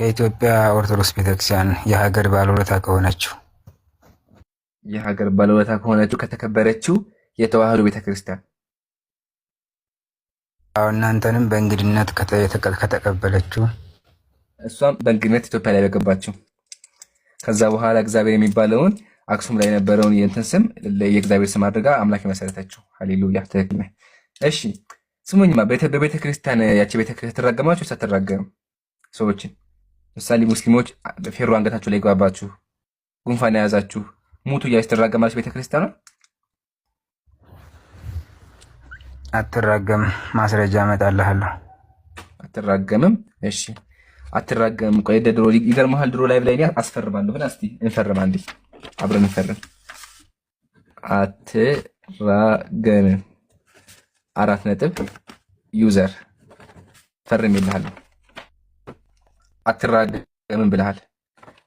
ከኢትዮጵያ ኦርቶዶክስ ቤተክርስቲያን የሀገር ባለውለታ ከሆነችው ከተከበረችው የተዋህዶ ቤተክርስቲያን እናንተንም በእንግድነት ከተቀበለችው እሷም በእንግድነት ኢትዮጵያ ላይ በገባችው ከዛ በኋላ እግዚአብሔር የሚባለውን አክሱም ላይ የነበረውን የእንትን ስም የእግዚአብሔር ስም አድርጋ አምላክ የመሰረተችው። ሃሌሉያ ትክክል ነህ። እሺ ስሙኝማ፣ በቤተክርስቲያን ያቺ ቤተክርስቲያን ትራገማችሁ ሳትራገም ሰዎችን ምሳሌ ሙስሊሞች ፌሮ አንገታችሁ ላይ ገባባችሁ፣ ጉንፋን የያዛችሁ ሙቱ እያስተራገማችሁ ቤተክርስቲያኗ አትራገም። ማስረጃ እመጣልሃለሁ። አትራገምም? እሺ አትራገምም። ቆይ ድሮ ይገርምሃል፣ ድሮ ላይ ብላይ አስፈርማለሁ ብለህ እስቲ እንፈርም፣ አንዴ አብረን እንፈርም። አትራገምም 4 ነጥብ ዩዘር ፈርም ይልሃለሁ። አትራገምም ብለሃል።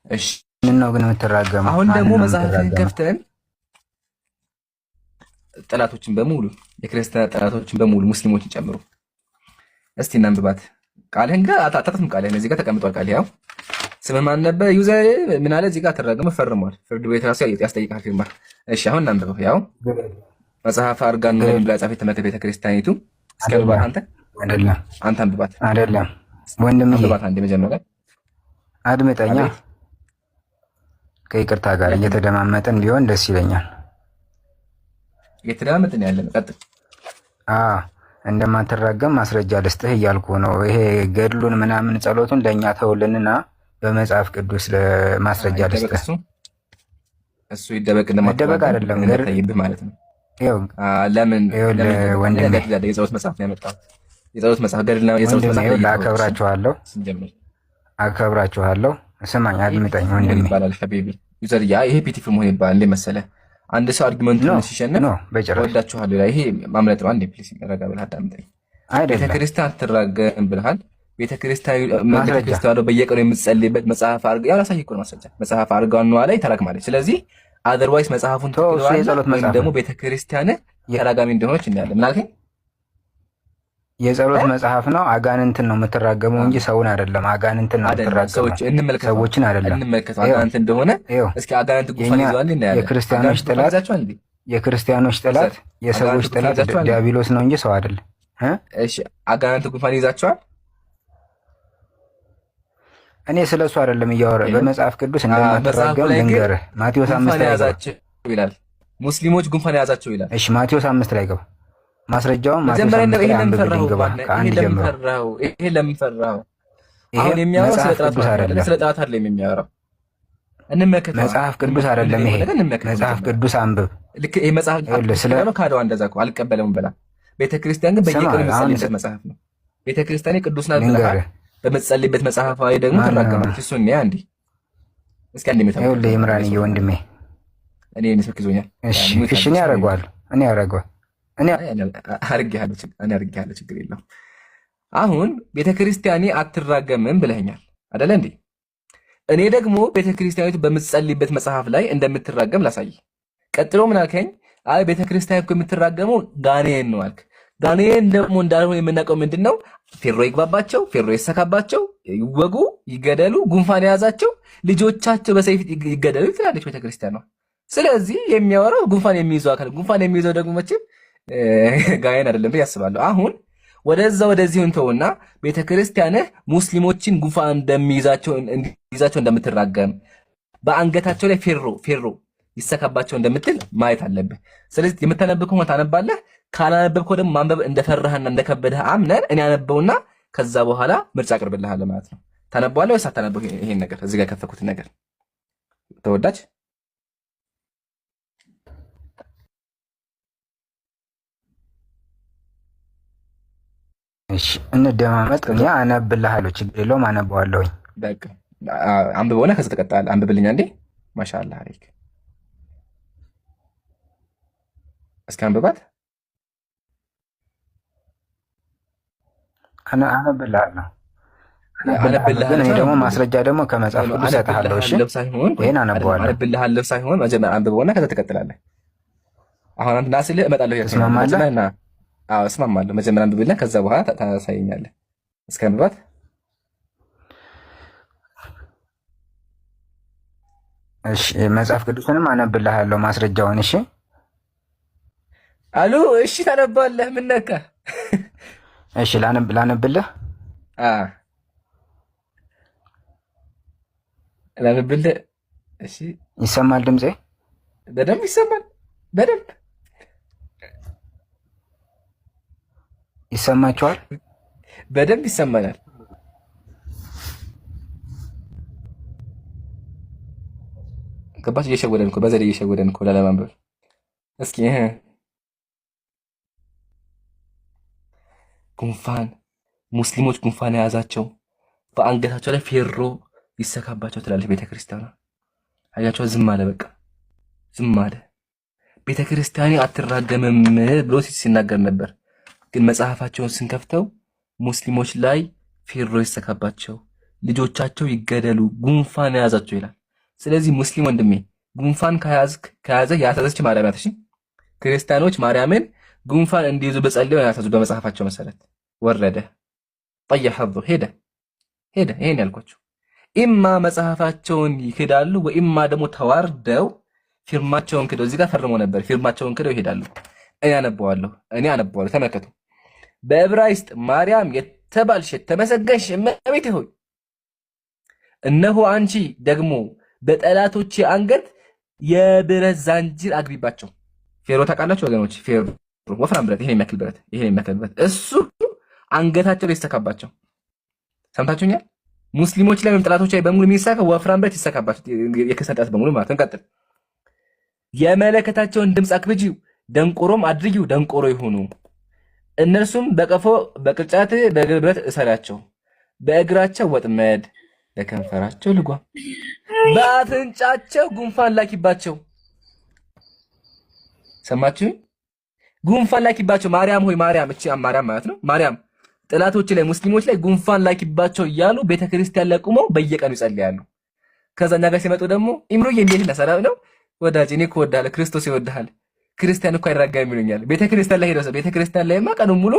እሺ ምን ነው ግን የምትራገመው? አሁን ደግሞ መጽሐፍን ከፍተን ጠላቶችን በሙሉ የክርስቲያን ጠላቶችን በሙሉ ሙስሊሞችን ጨምሮ እስቲ እናንብባት። ቃልህን ጋር አታጣጥም። ቃልህን እዚህ ጋር ተቀምጧል። ቃል ያው ስምህ ማን ነበር? ዩዘር ምን አለ? እዚህ ጋር አትራገምም ፈርሟል። ፍርድ ቤት ራሱ ያስጠይቃል ፊርማ። እሺ አሁን እናንብበው። ያው መጽሐፍ አርጋን ነው ብላ ጻፈ ተመተ ቤተክርስቲያኒቱ። እስኪ አንብባት አንተ። አይደለም አንተ አንብባት። አይደለም ወንድም አንብባት አንዴ መጀመሪያ አድምጠኛ። ከይቅርታ ጋር እየተደማመጠን ቢሆን ደስ ይለኛል። እየተደማመጥን ያለን ቀጥል። እንደማትራገም ማስረጃ ልስጥህ እያልኩ ነው። ይሄ ገድሉን ምናምን ጸሎቱን ለእኛ ተውልንና በመጽሐፍ ቅዱስ ለማስረጃ ልስጥህ። እሱ ይደበቅ እንደማትደበቅ አይደለም ገድል ማለት ነው። ለምን ወንድሜ የጸሎት መጽሐፍ ነው ያመጣው? የጸሎት መጽሐፍ ገድል ነው። የጸሎት መጽሐፍ አከብራችኋለሁ። ስማኝ አድምጠኝ ወንድሜ ይባላል ሐቢቢ ዩዘር ያ ይሄ ፒቲፍ መሆን ይባላል እንደ መሰለህ አንድ ሰው አርጊመንቱን ሲሸነፍ ወዳችኋለሁ ይሄ ማምለጥ ነው። አንዴ ፕሊስ ረጋ ብለህ አዳምጠኝ። ቤተክርስቲያን አትራገም ብለሃል። ቤተክርስቲያን በየቀኑ የምትጸልይበት መጽሐፍ አርጋ ያው ራሳህ እኮ ነው ማስረጃ መጽሐፍ አርጋው ነው ላይ ተራክማለች። ስለዚህ አዘርዋይስ መጽሐፉን ተከትሏል ወይም ደግሞ ቤተክርስቲያን ተራጋሚ እንደሆነች እናያለን። ምን አልከኝ? የጸሎት መጽሐፍ ነው። አጋንንትን ነው የምትራገመው እንጂ ሰውን አይደለም። አጋንንትን ነው የምትራገመው፣ ሰዎችን አይደለም። እንመልከት አጋንንት እንደሆነ። እስኪ አጋንንት ጉንፋን ይዘዋል እናያለን። የክርስቲያኖች ጠላት የሰዎች ጠላት ዲያብሎስ ነው እንጂ ሰው አይደለም። እሺ አጋንንት ጉንፋን ይዛቸዋል። እኔ ስለሱ አይደለም እያወራ በመጽሐፍ ቅዱስ እንደማትራገም ልንገርህ። ማቴዎስ 5 ላይ ያዛቸው ይላል። ሙስሊሞች ጉንፋን ያዛቸው ይላል። እሺ ማቴዎስ 5 ላይ ገባ። ማስረጃውን ማቴዎስ 5 ላይ አንብብልኝ ግባ። ከአንድ ጀምሮ ይሄ ለምን ፈራው? አሁን የሚያወራው ስለ ጠላት አይደለም የሚያወራው። እንመከተ መጽሐፍ ቅዱስ አይደለም ይሄ መጽሐፍ ቅዱስ አንብብ። ልክ ይሄ መጽሐፍ ስለማ ካደው እንደዛ እኮ አልቀበለውም ብላ። ቤተክርስቲያን ግን በየቀኑ የምትጸልይበት መጽሐፍ ነው። ቤተክርስቲያን ቅዱስ ናት ብላ በምትጸልይበት መጽሐፍ ላይ ደግሞ ትራገማለች። እሱ ነው አንዴ እስኪ አንዴ መታው ይኸውልህ ይምራንዬ ወንድሜ እኔ ንስክዞኛል። እሺ እኔ ያረጋዋለሁ እኔ አርጌያለሁ ችግር የለውም። አሁን ቤተክርስቲያኔ አትራገምም ብለኸኛል አይደለ እንዴ? እኔ ደግሞ ቤተክርስቲያኒቱ በምትጸልይበት መጽሐፍ ላይ እንደምትራገም ላሳይ። ቀጥሎ ምን አልከኝ? አይ ቤተክርስቲያን እኮ የምትራገመው ጋኔን ነው አልክ። ጋኔን ደግሞ እንዳልሆነ የምናውቀው ምንድነው? ፌሮ ይግባባቸው፣ ፌሮ ይሰካባቸው፣ ይወጉ፣ ይገደሉ፣ ጉንፋን የያዛቸው ልጆቻቸው በሰይፍ ይገደሉ ትላለች ቤተክርስቲያን ነው። ስለዚህ የሚያወራው ጉንፋን የሚይዘው አካል ጉንፋን የሚይዘው ደግሞ መቼም ጋኔን አይደለም ብዬ አስባለሁ። አሁን ወደዚህ እንተውና ቤተክርስቲያንህ ሙስሊሞችን ጉንፋን እንደሚይዛቸው እንደምትራገም በአንገታቸው ላይ ፌሮ ይሰካባቸው እንደምትል ማየት አለብህ። ስለዚህ የምታነብብ ከሆነ ታነባለህ፣ ካላነበብከው ደግሞ ማንበብ እንደፈራህና እንደከበደህ አምነን እኔ አነበውና ከዛ በኋላ ምርጫ አቅርብልሃለሁ ማለት ነው። ታነባለህ ወይስ አታነበው? ይሄን ነገር እዚህ ጋር የከፈኩትን ነገር ተወዳጅ እሺ እንደማመጥ እኔ አነብልሃለሁ፣ ችግር የለውም አነበዋለሁኝ። በቃ አንብበውና ከዛ ተቀጣለ። አንብብልኝ አንዴ። ማሻአላህ አለይክ። እስኪ አንብባት። አነብልሃለሁ ግን እኔ ደግሞ ማስረጃ ደግሞ ከመጽሐፍ ቅዱስ እሰጥሃለሁ። እሺ ይሄን አነበዋለሁ። አነብልሃለሁ ሳይሆን መጀመሪያ አንብበውና ከዛ ተቀጥላለህ። አሁን አንተ ናስልህ እመጣለሁ ይሄን አዎ እስማማለሁ። መጀመሪያ አንብብልኝ ከዛ በኋላ ታሳየኛለህ። እስከ አንብባት እሺ መጽሐፍ ቅዱስንም አነብልሃለሁ ማስረጃውን። እሺ አሉ። እሺ ታነባለህ? ምን ነካ? እሺ ላነብልህ። ላነብልህ። እሺ ይሰማል? ድምጼ በደንብ ይሰማል። በደንብ ይሰማችኋል? በደንብ ይሰማናል። ገባች? እየሸወደን እኮ በዘዴ እየሸወደን እኮ ላለማንበብ። እስኪ ጉንፋን ሙስሊሞች ጉንፋን የያዛቸው በአንገታቸው ላይ ፌሮ ይሰካባቸው ትላለች ቤተክርስቲያኗ። አያቸው። ዝም አለ። በቃ ዝም አለ። ቤተክርስቲያኔ አትራገምም ብሎ ሲናገር ነበር። ግን መጽሐፋቸውን ስንከፍተው ሙስሊሞች ላይ ፌሮ ይሰካባቸው፣ ልጆቻቸው ይገደሉ፣ ጉንፋን የያዛቸው ይላል። ስለዚህ ሙስሊም ወንድሜ ጉንፋን ከያዘ ያሳዘች ማርያም ናት። እሺ ክርስቲያኖች ማርያምን ጉንፋን እንዲይዙ በጸልዩ ያሳዙ በመጽሐፋቸው መሰረት ወረደ። ጠየሐዙ ሄደ። ይሄን ያልኳቸው ኢማ መጽሐፋቸውን ይክዳሉ ወኢማ ደግሞ ተዋርደው ፊርማቸውን ክደው፣ እዚህ ጋር ፈርሞ ነበር። ፊርማቸውን ክደው ይሄዳሉ። እኔ አነበዋለሁ። ተመልከቱ። በዕብራይስጥ ማርያም የተባልሽ የተመሰገንሽ እመቤቴ ሆይ እነሆ አንቺ ደግሞ በጠላቶች አንገት የብረት ዛንጅር አግቢባቸው። ፌሮ ታውቃላችሁ ወገኖች? ፌሮ ወፍራም ብረት፣ ይሄን የሚያክል ብረት እሱ አንገታቸው ላይ ይሰካባቸው። ሰምታችሁኛል? ሙስሊሞች ላይ ወይም ጠላቶች ላይ በሙሉ የሚሰካው ወፍራም ብረት ይሰካባቸው፣ የክሰጣት በሙሉ ማለት ነው። እንቀጥል። የመለከታቸውን ድምፅ አክብጂው፣ ደንቆሮም አድርጊው፣ ደንቆሮ ይሁኑ። እነርሱም በቀፎ በቅርጫት በብረት እሰራቸው፣ በእግራቸው ወጥመድ ለከንፈራቸው ልጓም፣ በአፍንጫቸው ጉንፋን ላኪባቸው። ሰማችሁ? ጉንፋን ላኪባቸው። ማርያም ሆይ ማርያም፣ እቺ ማርያም ማለት ነው። ማርያም ጠላቶች ላይ ሙስሊሞች ላይ ጉንፋን ላኪባቸው እያሉ ቤተክርስቲያን ላይ ቆመው በየቀኑ ይጸልያሉ። ከዛ እኛ ጋር ሲመጡ ደግሞ ኢምሮዬ እንዴት ለሰላም ነው ወዳጅ፣ እኔ እኮ እወድሃለሁ፣ ክርስቶስ ይወድሃል፣ ክርስቲያን እኮ አይራጋም ይሉኛል። ቤተክርስቲያን ላይ ሄደው ቤተክርስቲያን ላይማ ቀኑን ሙሉ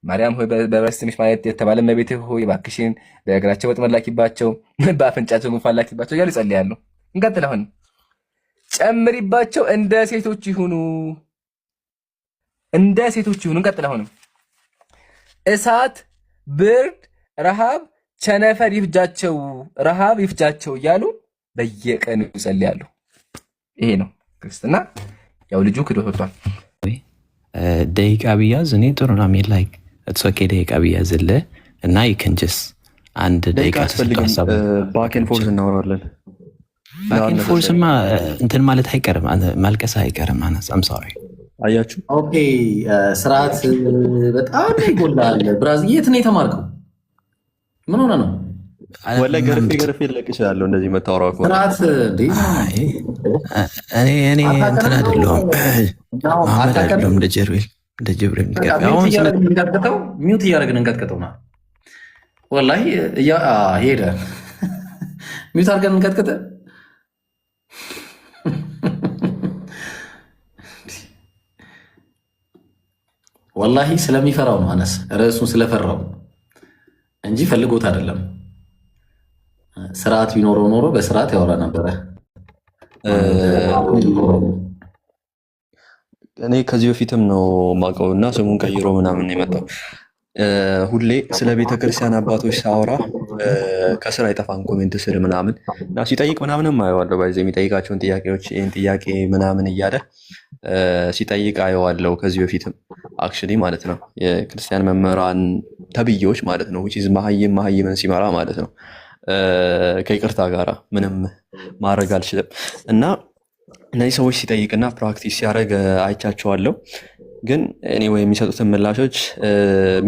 ማርያም ሆይ በበረስ ትንሽ ማለት የተባለ እመቤቴ ሆይ እባክሽን በእግራቸው ወጥመድ ላኪባቸው፣ በአፍንጫቸው ጉንፋን ላኪባቸው እያሉ ይጸልያሉ። እንቀጥል። አሁን ጨምሪባቸው፣ እንደ ሴቶች ይሁኑ፣ እንደ ሴቶች ይሁኑ። እንቀጥል። አሁንም እሳት፣ ብርድ፣ ረሃብ፣ ቸነፈር ይፍጃቸው፣ ረሃብ ይፍጃቸው እያሉ በየቀኑ ይጸልያሉ። ይሄ ነው ክርስትና። ያው ልጁ ክዶት ወጥቷል። ደቂቃ ቢያዝ እኔ ጥሩ ነው የሚል ላይክ ኦኬ ደቂቃ ቢያዝልህ እና ይከንጀስ አንድ ደቂቃ አስፈልግም። ባክን ፎርስ እናወራለን። ባክን ፎርስማ እንትን ማለት አይቀርም፣ ማልቀስ አይቀርም። አም ሶሪ። አያችሁ? ኦኬ ስርዓት በጣም ይጎላል። ብራዚል የት ነው የተማርከው? ምን ሆነ ነው? ወላሂ ገርፌ ልለቅ እችላለሁ። እንደዚህ መታወራው እኮ ስርዓት እኔ እንትን አይደለሁም፣ መሐመድ አይደለሁም። እንደ ጅብሪል ሚውት እያደረግን እንቀጥቀጠው ና ወላሂ ሄደ። ሚውት አድርገን እንቀጥቀጠ። ወላሂ ስለሚፈራው ነው አነስ፣ ርዕሱን ስለፈራው እንጂ ፈልጎት አይደለም። ስርዓት ቢኖረው ኖሮ በስርዓት ያወራ ነበረ። እኔ ከዚህ በፊትም ነው ማውቀው እና ስሙን ቀይሮ ምናምን የመጣው። ሁሌ ስለ ቤተክርስቲያን አባቶች ሳወራ ከስር አይጠፋም ኮሜንት ስር ምናምን እና ሲጠይቅ ምናምንም አየዋለሁ። ባይዘ የሚጠይቃቸውን ጥያቄዎች ይህን ጥያቄ ምናምን እያለ ሲጠይቅ አየዋለሁ። ከዚህ በፊትም አክቹዋሊ ማለት ነው የክርስቲያን መምህራን ተብዬዎች ማለት ነው መሀይምን ሲመራ ማለት ነው። ከይቅርታ ጋራ ምንም ማድረግ አልችልም እና እነዚህ ሰዎች ሲጠይቅና ፕራክቲስ ሲያደርግ አይቻቸዋለሁ። ግን እኔ ወይ የሚሰጡትን ምላሾች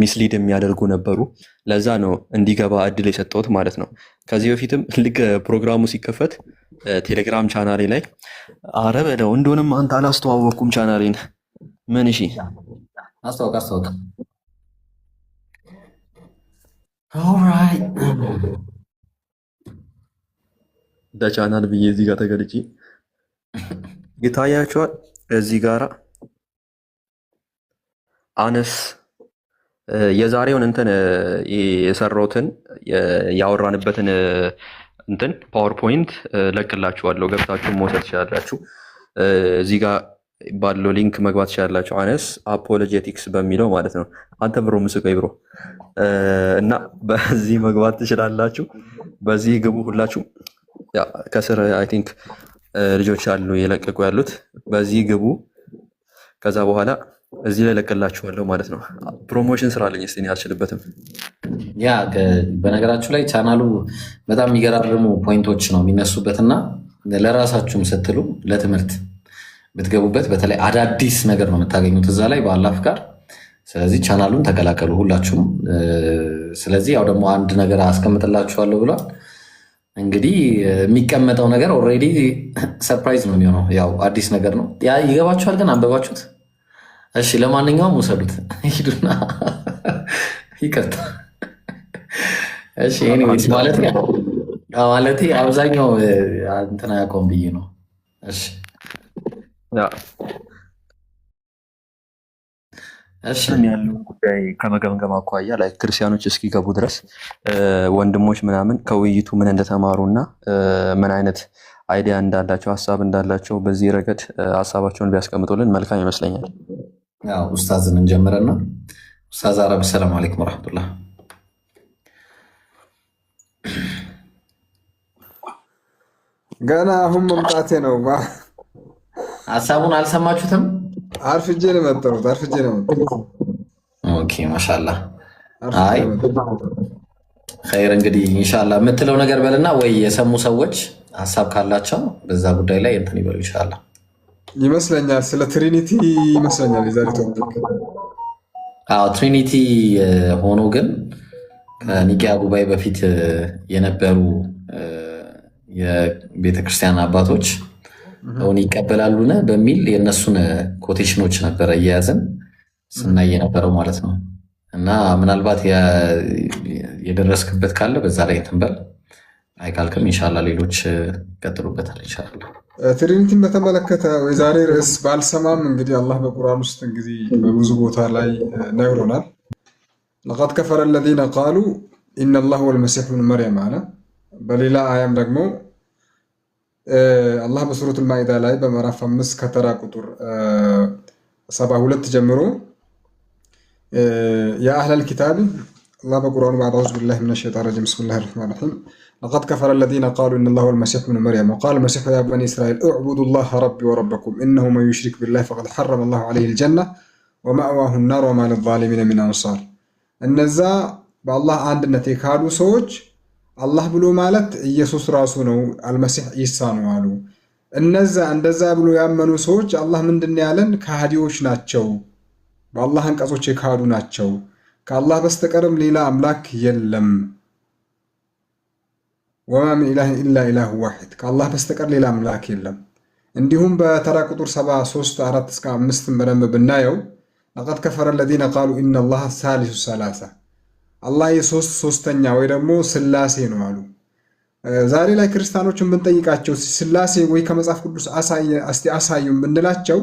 ሚስሊድ የሚያደርጉ ነበሩ። ለዛ ነው እንዲገባ እድል የሰጠሁት ማለት ነው። ከዚህ በፊትም ልክ ፕሮግራሙ ሲከፈት ቴሌግራም ቻናሌ ላይ አረ በለው እንደሆነም አንተ አላስተዋወቅኩም ቻናሌን። ምን እሺ አስተዋውቅ። ኦልራይት በቻናል ብዬ እዚህ ጋር ተገልጬ ይታያቸዋል። እዚህ ጋራ አነስ የዛሬውን እንትን የሰራሁትን ያወራንበትን እንትን ፓወርፖይንት ለቅላችኋለሁ፣ ገብታችሁ መውሰድ ትችላላችሁ። እዚህ ጋር ባለው ሊንክ መግባት ትችላላችሁ። አነስ አፖሎጄቲክስ በሚለው ማለት ነው። አንተ ብሮ ምስቆይ ብሮ እና በዚህ መግባት ትችላላችሁ። በዚህ ግቡ ሁላችሁ። ከስር አይ ቲንክ ልጆች አሉ የለቀቁ ያሉት፣ በዚህ ግቡ። ከዛ በኋላ እዚህ ላይ ለቅላችኋለሁ ማለት ነው። ፕሮሞሽን ስራ አለኝ እስቲ አልችልበትም። ያ በነገራችሁ ላይ ቻናሉ በጣም የሚገራርሙ ፖይንቶች ነው የሚነሱበትና ለራሳችሁም ስትሉ ለትምህርት ብትገቡበት በተለይ አዳዲስ ነገር ነው የምታገኙት እዛ ላይ በአላህ ፍቃድ። ስለዚህ ቻናሉን ተቀላቀሉ ሁላችሁም። ስለዚህ ያው ደግሞ አንድ ነገር አስቀምጥላችኋለሁ ብሏል። እንግዲህ የሚቀመጠው ነገር ኦልሬዲ ሰርፕራይዝ ነው የሚሆነው። ያው አዲስ ነገር ነው። ያ ይገባችኋል ግን አንበባችሁት? እሺ ለማንኛውም ውሰዱት ሂዱና ይቅርታ። እሺ ኤኒዌይስ ማለት አብዛኛው እንትና ያቆም ብዬ ነው። እሺ ያለውን ጉዳይ ከመገምገም አኳያ ላይ ክርስቲያኖች እስኪገቡ ድረስ ወንድሞች ምናምን ከውይይቱ ምን እንደተማሩ እና ምን አይነት አይዲያ እንዳላቸው ሀሳብ እንዳላቸው በዚህ ረገድ ሀሳባቸውን ቢያስቀምጡልን መልካም ይመስለኛል። ኡስታዝን እንጀምረና ኡስታዝ አረብ ሰላም አለይኩም ወራህመቱላህ። ገና አሁን መምጣቴ ነው። ሀሳቡን አልሰማችሁትም? አርፍጄ ነው የመጣሁት። ኦኬ ማሻአላህ። አይ ኸይር እንግዲህ ኢንሻአላህ የምትለው ነገር በልና ወይ የሰሙ ሰዎች ሀሳብ ካላቸው በዛ ጉዳይ ላይ እንትን ይበሉ ኢንሻአላህ። ይመስለኛል ስለ ትሪኒቲ ይመስለኛል የዛሬ ቶፒክ። ትሪኒቲ ሆኖ ግን ከኒቂያ ጉባኤ በፊት የነበሩ የቤተክርስቲያን አባቶች አሁን ይቀበላሉን በሚል የእነሱን ኮቴሽኖች ነበረ እየያዘን ስናይ የነበረው ማለት ነው። እና ምናልባት የደረስክበት ካለ በዛ ላይ እንትን በል፣ አይካልክም ኢንሻአላህ ሌሎች ይቀጥሉበታል ኢንሻአላህ። ትሪኒቲን በተመለከተ የዛሬ ርዕስ ባልሰማም እንግዲህ አላህ በቁርአን ውስጥ እንግዲህ በብዙ ቦታ ላይ ነግሮናል። ለቀድ ከፈረ አለዚነ ቃሉ ኢነላህ ወልመሲሕ ብኑ መርየም አለ። በሌላ አያም ደግሞ አላህ በሱረቱል ማኢዳ ላይ በምዕራፍ 5 ከተራ ቁጥር 72 ጀምሮ ያ አህለል ኪታብ አላህ በቁርአኑ ባዕድ አዑዙ ቢላሂ ሚነ ሸይጣኒ ረጂም ቢስሚላሂር ረህማኒር ረሂም ለቀድ ከፈረ አለዚነ ቃሉ ኢነላህ ወልመሲሕ ብኑ መርየም ወቃለ መሲሑ ያ በኒ እስራኤል እዕቡዱላህ ረቢ ወረበኩም ኢነሁ መን ዩሽሪክ ቢላሂ ፈቀድ ሐረመ አላሁ ዐለይሂል ጀነ ወመእዋሁ ናር ወማ ሊዛሊሚነ ሚን አንሳር። እነዛ በአላህ አንድነት የካዱ ሰዎች አላህ ብሎ ማለት ኢየሱስ ራሱ ነው፣ አልመሲሕ ኢሳ ነው አሉ። እነዛ እንደዛ ብሎ ያመኑ ሰዎች አላህ ምንድን ያለን? ከሃዲዎች ናቸው፣ በአላህ አንቀጾች የካዱ ናቸው፣ ከአላህ በስተቀርም ሌላ አምላክ የለም። ወማ ሚን ኢላሂን ኢላ ኢላሁ ዋሂድ፣ ከአላህ በስተቀር ሌላ አምላክ የለም። እንዲሁም በተራ ቁጥር 73 4-5 በደንብ ብናየው ለቀድ ከፈረ አለዚነ ቃሉ ኢነላህ ሳሊሱ ሰላሳ፣ አላህ ሶስተኛ ወይ ደግሞ ስላሴ ነው አሉ። ዛሬ ላይ ክርስቲያኖችን ብንጠይቃቸው ስላሴ ወይ ከመጽሐፍ ቅዱስ አሳዩን ብንላቸው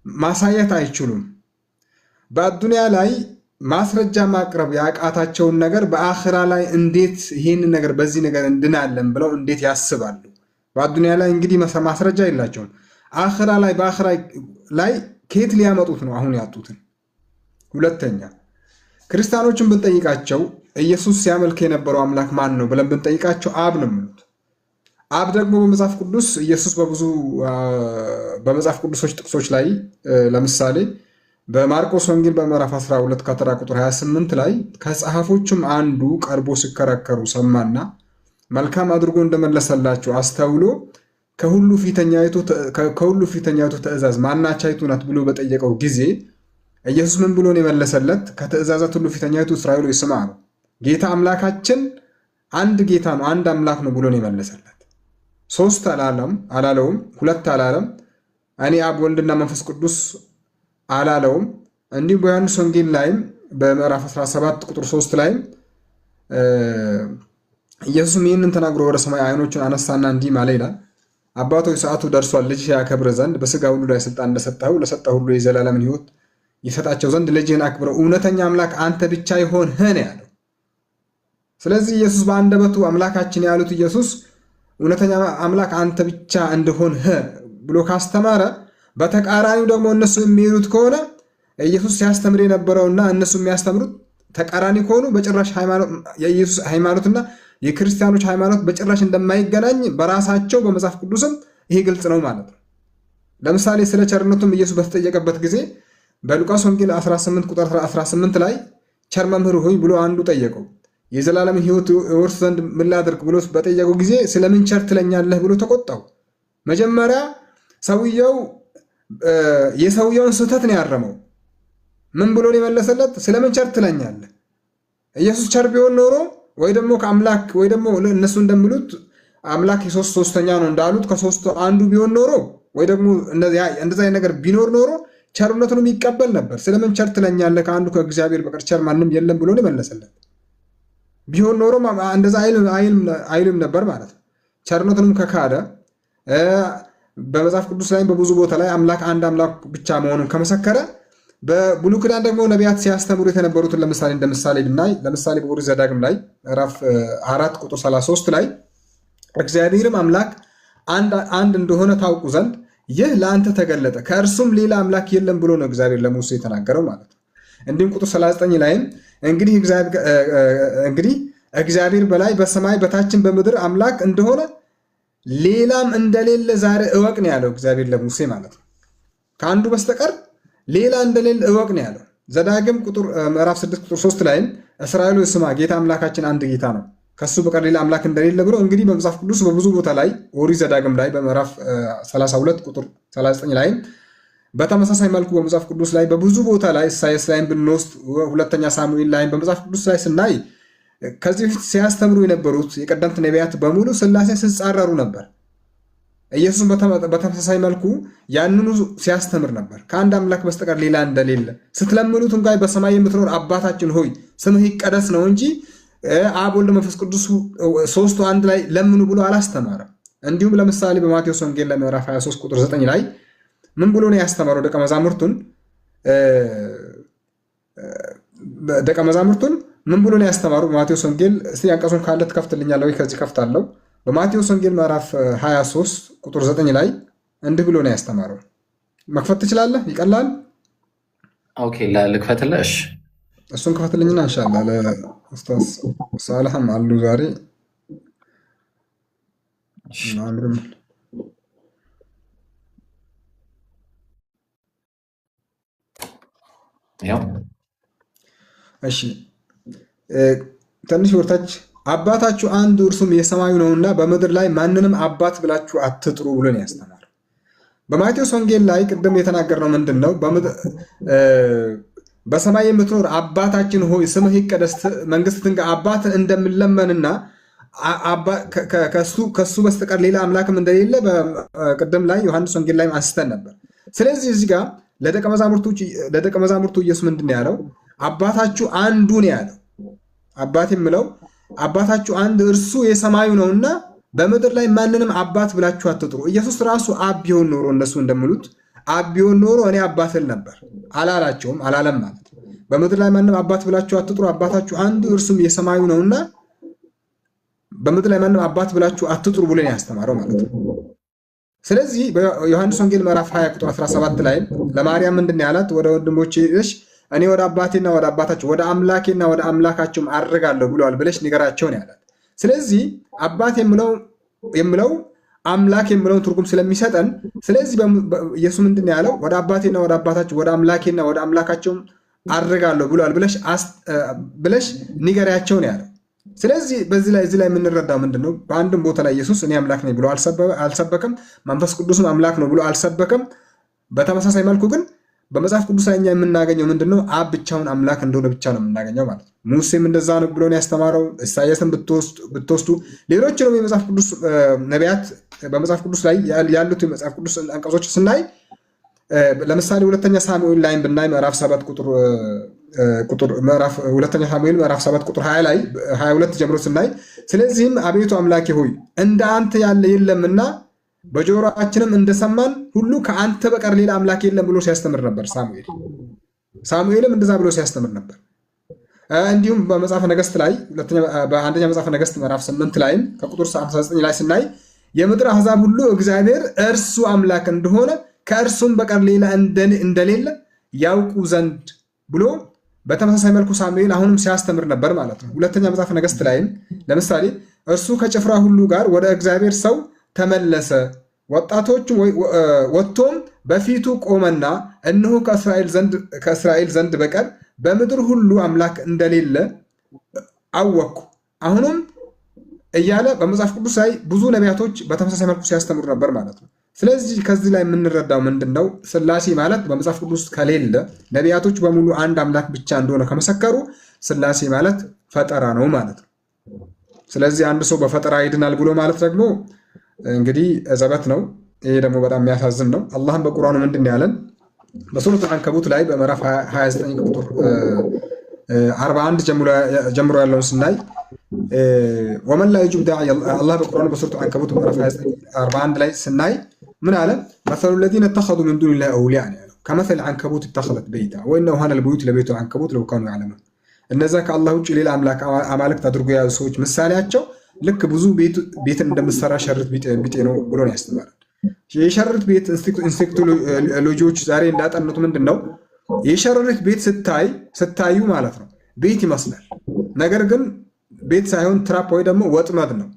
ማሳየት አይችሉም። በአዱንያ ላይ ማስረጃ ማቅረብ ያቃታቸውን ነገር በአኽራ ላይ እንዴት ይህን ነገር በዚህ ነገር እንድናለን ብለው እንዴት ያስባሉ? በአዱንያ ላይ እንግዲህ ማስረጃ የላቸውም። አኽራ ላይ በአኽራ ላይ ከየት ሊያመጡት ነው አሁን ያጡትን? ሁለተኛ ክርስቲያኖችን ብንጠይቃቸው ኢየሱስ ሲያመልክ የነበረው አምላክ ማን ነው ብለን ብንጠይቃቸው አብ ነው የሚሉት። አብ ደግሞ በመጽሐፍ ቅዱስ ኢየሱስ በብዙ በመጽሐፍ ቅዱሶች ጥቅሶች ላይ ለምሳሌ በማርቆስ ወንጌል በምዕራፍ 12 ከተራ ቁጥር 28 ላይ ከጸሐፎቹም አንዱ ቀርቦ ሲከራከሩ ሰማና መልካም አድርጎ እንደመለሰላቸው አስተውሎ ከሁሉ ፊተኛይቱ ትእዛዝ ማናቻይቱ ናት ብሎ በጠየቀው ጊዜ ኢየሱስ ምን ብሎ ነው የመለሰለት? ከትእዛዛት ሁሉ ፊተኛይቱ እስራኤል ሆይ ስማ ነው። ጌታ አምላካችን አንድ ጌታ ነው፣ አንድ አምላክ ነው ብሎ ነው የመለሰለት። ሶስት አላለውም፣ ሁለት አላለም፣ እኔ አብ ወልድና መንፈስ ቅዱስ አላለውም። እንዲሁም በዮሐንስ ወንጌል ላይም በምዕራፍ 17 ቁጥር 3 ላይም ኢየሱስም ይህንን ተናግሮ ወደ ሰማይ አይኖቹን አነሳና እንዲህ ማለ ይላል፣ አባቶች ሰዓቱ ደርሷል፣ ልጅ ያከብር ዘንድ በስጋ ሁሉ ላይ ስልጣን እንደሰጠኸው ለሰጠህ ሁሉ የዘላለምን ሕይወት ይሰጣቸው ዘንድ ልጅህን አክብረው እውነተኛ አምላክ አንተ ብቻ ይሆንህን ያለው። ስለዚህ ኢየሱስ በአንደበቱ አምላካችን ያሉት ኢየሱስ እውነተኛ አምላክ አንተ ብቻ እንደሆንህ ብሎ ካስተማረ፣ በተቃራኒው ደግሞ እነሱ የሚሄዱት ከሆነ ኢየሱስ ሲያስተምር የነበረውና እነሱ የሚያስተምሩት ተቃራኒ ከሆኑ በጭራሽ የኢየሱስ ሃይማኖትና የክርስቲያኖች ሃይማኖት በጭራሽ እንደማይገናኝ በራሳቸው በመጽሐፍ ቅዱስም ይሄ ግልጽ ነው ማለት ነው። ለምሳሌ ስለ ቸርነቱም ኢየሱስ በተጠየቀበት ጊዜ በሉቃስ ወንጌል 18 ቁጥር 18 ላይ ቸር መምህር ሆይ ብሎ አንዱ ጠየቀው። የዘላለምን ሕይወት እወርስ ዘንድ ምን ላድርግ ብሎ በጠየቀው ጊዜ ስለምን ቸር ትለኛለህ ብሎ ተቆጣው። መጀመሪያ የሰውየውን ስህተት ነው ያረመው። ምን ብሎ የመለሰለት? ስለምን ቸር ትለኛለህ? ኢየሱስ ቸር ቢሆን ኖሮ ወይ ደግሞ ከአምላክ ወይ ደግሞ እነሱ እንደሚሉት አምላክ ሶስተኛ ነው እንዳሉት ከሶስቱ አንዱ ቢሆን ኖሮ ወይ ደግሞ እንደዛ ነገር ቢኖር ኖሮ ቸርነቱንም ይቀበል ነበር። ስለምን ቸር ትለኛለህ? ከአንዱ ከእግዚአብሔር በቀር ቸር ማንም የለም ብሎ ነው የመለሰለት። ቢሆን ኖሮ እንደዛ አይልም ነበር ማለት ነው። ቸርነቱንም ከካደ በመጽሐፍ ቅዱስ ላይ በብዙ ቦታ ላይ አምላክ አንድ አምላክ ብቻ መሆኑን ከመሰከረ በብሉይ ኪዳን ደግሞ ነቢያት ሲያስተምሩ የተነበሩትን እንደ ምሳሌ ብናይ ለምሳሌ በኦሪት ዘዳግም ላይ ምዕራፍ 4 ቁጥር 33 ላይ እግዚአብሔርም አምላክ አንድ እንደሆነ ታውቁ ዘንድ ይህ ለአንተ ተገለጠ፣ ከእርሱም ሌላ አምላክ የለም ብሎ ነው እግዚአብሔር ለሙሴ የተናገረው ማለት ነው። እንዲሁም ቁጥር 39 ላይም እንግዲህ እግዚአብሔር በላይ በሰማይ በታችን በምድር አምላክ እንደሆነ ሌላም እንደሌለ ዛሬ እወቅ ነው ያለው እግዚአብሔር ለሙሴ ማለት ነው። ከአንዱ በስተቀር ሌላ እንደሌለ እወቅ ነው ያለው። ዘዳግም ምዕራፍ 6 ቁጥር 3 ላይም እስራኤል ስማ ጌታ አምላካችን አንድ ጌታ ነው፣ ከሱ በቀር ሌላ አምላክ እንደሌለ ብሎ እንግዲህ በመጽሐፍ ቅዱስ በብዙ ቦታ ላይ ኦሪት ዘዳግም ላይ በምዕራፍ 32 ቁጥር 39 ላይም በተመሳሳይ መልኩ በመጽሐፍ ቅዱስ ላይ በብዙ ቦታ ላይ ኢሳይያስ ላይም ብንወስድ ሁለተኛ ሳሙኤል ላይም በመጽሐፍ ቅዱስ ላይ ስናይ ከዚህ በፊት ሲያስተምሩ የነበሩት የቀደምት ነቢያት በሙሉ ሥላሴ ሲጻረሩ ነበር። ኢየሱስም በተመሳሳይ መልኩ ያንኑ ሲያስተምር ነበር። ከአንድ አምላክ በስተቀር ሌላ እንደሌለ ስትለምኑት እንኳን በሰማይ የምትኖር አባታችን ሆይ ስምህ ይቀደስ ነው እንጂ አብ ወልድ መንፈስ ቅዱስ ሶስቱ አንድ ላይ ለምኑ ብሎ አላስተማረም። እንዲሁም ለምሳሌ በማቴዎስ ወንጌል ምዕራፍ 23 ቁጥር 9 ላይ ምን ብሎ ነው ያስተማረው? ደቀ መዛሙርቱን ምን ብሎ ነው ያስተማሩ? በማቴዎስ ወንጌል እስቲ አንቀጹን ካለ ትከፍትልኛለህ ወይ? ከዚህ ከፍታለሁ። በማቴዎስ ወንጌል ምዕራፍ 23 ቁጥር 9 ላይ እንዲህ ብሎ ነው ያስተማረው። መክፈት ትችላለህ? ይቀላል። ኦኬ ልክፈትልህ። እሺ እሱን ከፈትልኝና ኢንሻአላህ ለኡስታዝ ሳልህም አሉ ዛሬ እሺ ትንሽ ወርታች አባታችሁ አንድ እርሱም የሰማዩ ነውና በምድር ላይ ማንንም አባት ብላችሁ አትጥሩ ብሎ ነው ያስተማረው። በማቴዎስ ወንጌል ላይ ቅድም የተናገርነው ምንድን ነው? በሰማይ የምትኖር አባታችን ሆይ ስምህ ይቀደስ መንግሥትህ ትምጣ አባትን እንደምንለመንና ከሱ በስተቀር ሌላ አምላክም እንደሌለ በቅድም ላይ ዮሐንስ ወንጌል ላይ አንስተን ነበር። ስለዚህ እዚህ ጋር ለደቀ መዛሙርቱ ኢየሱስ ምንድን ነው ያለው? አባታችሁ አንዱ ነው ያለው። አባት የምለው አባታችሁ አንድ እርሱ የሰማዩ ነውና በምድር ላይ ማንንም አባት ብላችሁ አትጥሩ። ኢየሱስ ራሱ አብ ቢሆን ኖሮ እነሱ እንደሚሉት አብ ቢሆን ኖሮ እኔ አባት እል ነበር አላላቸውም። አላለም ማለት በምድር ላይ ማንም አባት ብላችሁ አትጥሩ፣ አባታችሁ አንዱ እርሱም የሰማዩ ነውና በምድር ላይ ማንም አባት ብላችሁ አትጥሩ ብሎ ነው ያስተማረው ማለት ነው። ስለዚህ በዮሐንስ ወንጌል ምዕራፍ 20 ቁጥር 17 ላይ ለማርያም ምንድን ነው ያላት? ወደ ወንድሞቼ እኔ ወደ አባቴና ወደ አባታቸው ወደ አምላኬና ወደ አምላካቸውም አድርጋለሁ ብለዋል ብለሽ ንገራቸው ነው ያላት። ስለዚህ አባት የምለው አምላክ የምለውን ትርጉም ስለሚሰጠን፣ ስለዚህ ኢየሱስ ምንድን ነው ያለው? ወደ አባቴና ወደ አባታቸው ወደ አምላኬና ወደ አምላካቸውም አድርጋለሁ ብለዋል ብለሽ ንገሪያቸው ነው ያለው። ስለዚህ እዚህ ላይ የምንረዳው ምንድን ነው? በአንድም ቦታ ላይ ኢየሱስ እኔ አምላክ ነኝ ብሎ አልሰበከም። መንፈስ ቅዱስም አምላክ ነው ብሎ አልሰበከም። በተመሳሳይ መልኩ ግን በመጽሐፍ ቅዱስ ላይ እኛ የምናገኘው ምንድን ነው? አብ ብቻውን አምላክ እንደሆነ ብቻ ነው የምናገኘው ማለት ነው። ሙሴም እንደዛ ነው ብሎ ነው ያስተማረው። ኢሳያስን ብትወስዱ ሌሎችንም የመጽሐፍ ቅዱስ ነቢያት በመጽሐፍ ቅዱስ ላይ ያሉት የመጽሐፍ ቅዱስ አንቀጾች ስናይ ለምሳሌ ሁለተኛ ሳሙኤል ላይ ብናይ ምዕራፍ 7 ሁለተኛ ሳሙኤል ምዕራፍ 7 ቁጥር 20 ላይ 22 ጀምሮ ስናይ ስለዚህም አቤቱ አምላኬ ሆይ እንደ አንተ ያለ የለምና በጆሮአችንም እንደሰማን ሁሉ ከአንተ በቀር ሌላ አምላክ የለም ብሎ ሲያስተምር ነበር ሳሙኤልም እንደዛ ብሎ ሲያስተምር ነበር። እንዲሁም በመጽሐፈ ነገሥት ላይ በአንደኛ መጽሐፈ ነገሥት ምዕራፍ 8 ላይ ከቁጥር 59 ላይ ስናይ የምድር አሕዛብ ሁሉ እግዚአብሔር እርሱ አምላክ እንደሆነ ከእርሱም በቀር ሌላ እንደሌለ ያውቁ ዘንድ ብሎ በተመሳሳይ መልኩ ሳሙኤል አሁንም ሲያስተምር ነበር ማለት ነው። ሁለተኛ መጽሐፈ ነገሥት ላይም ለምሳሌ እርሱ ከጭፍራ ሁሉ ጋር ወደ እግዚአብሔር ሰው ተመለሰ፣ ወጥቶም በፊቱ ቆመና እነሆ ከእስራኤል ዘንድ በቀር በምድር ሁሉ አምላክ እንደሌለ አወቅኩ አሁንም እያለ በመጽሐፍ ቅዱስ ላይ ብዙ ነቢያቶች በተመሳሳይ መልኩ ሲያስተምሩ ነበር ማለት ነው። ስለዚህ ከዚህ ላይ የምንረዳው ምንድነው? ሥላሴ ማለት በመጽሐፍ ቅዱስ ከሌለ ነቢያቶች በሙሉ አንድ አምላክ ብቻ እንደሆነ ከመሰከሩ ሥላሴ ማለት ፈጠራ ነው ማለት ነው። ስለዚህ አንድ ሰው በፈጠራ ይድናል ብሎ ማለት ደግሞ እንግዲህ ዘበት ነው። ይሄ ደግሞ በጣም የሚያሳዝን ነው። አላህም በቁርአኑ ምንድን ያለን በሱረቱል አንከቡት ላይ በምዕራፍ 29 ቁጥር 41 ጀምሮ ያለውን ስናይ ወመን ላ ዩጂብ ዳዒ አላህ በቁርአኑ በሱረቱል አንከቡት ምዕራፍ 41 ላይ ስናይ ምን አለ? መሰሉ ለዚነ ተኸዙ ሚን ዱኒላሂ አውሊያ ያለው ከመሰል አንከቡት ተኸዘት በይታ ወኢነ አውሃነ ልቡዩት ለበይቱል አንከቡት ለው ካኑ ያዕለሙን። እነዛ ከአላህ ውጭ ሌላ አማልክት አድርጎ የያዙ ሰዎች ምሳሌያቸው ልክ ብዙ ቤትን እንደምትሰራ ሸርጥ ቢጤ ነው ብሎ ነው ያስተምራል። የሸርጥ ቤት ኢንሴክቶሎጂዎች ዛሬ እንዳጠኑት ምንድን ነው የሸርጥ ቤት ስታዩ ማለት ነው ቤት ይመስላል፣ ነገር ግን ቤት ሳይሆን ትራፕ ወይ ደግሞ ወጥመድ ነው።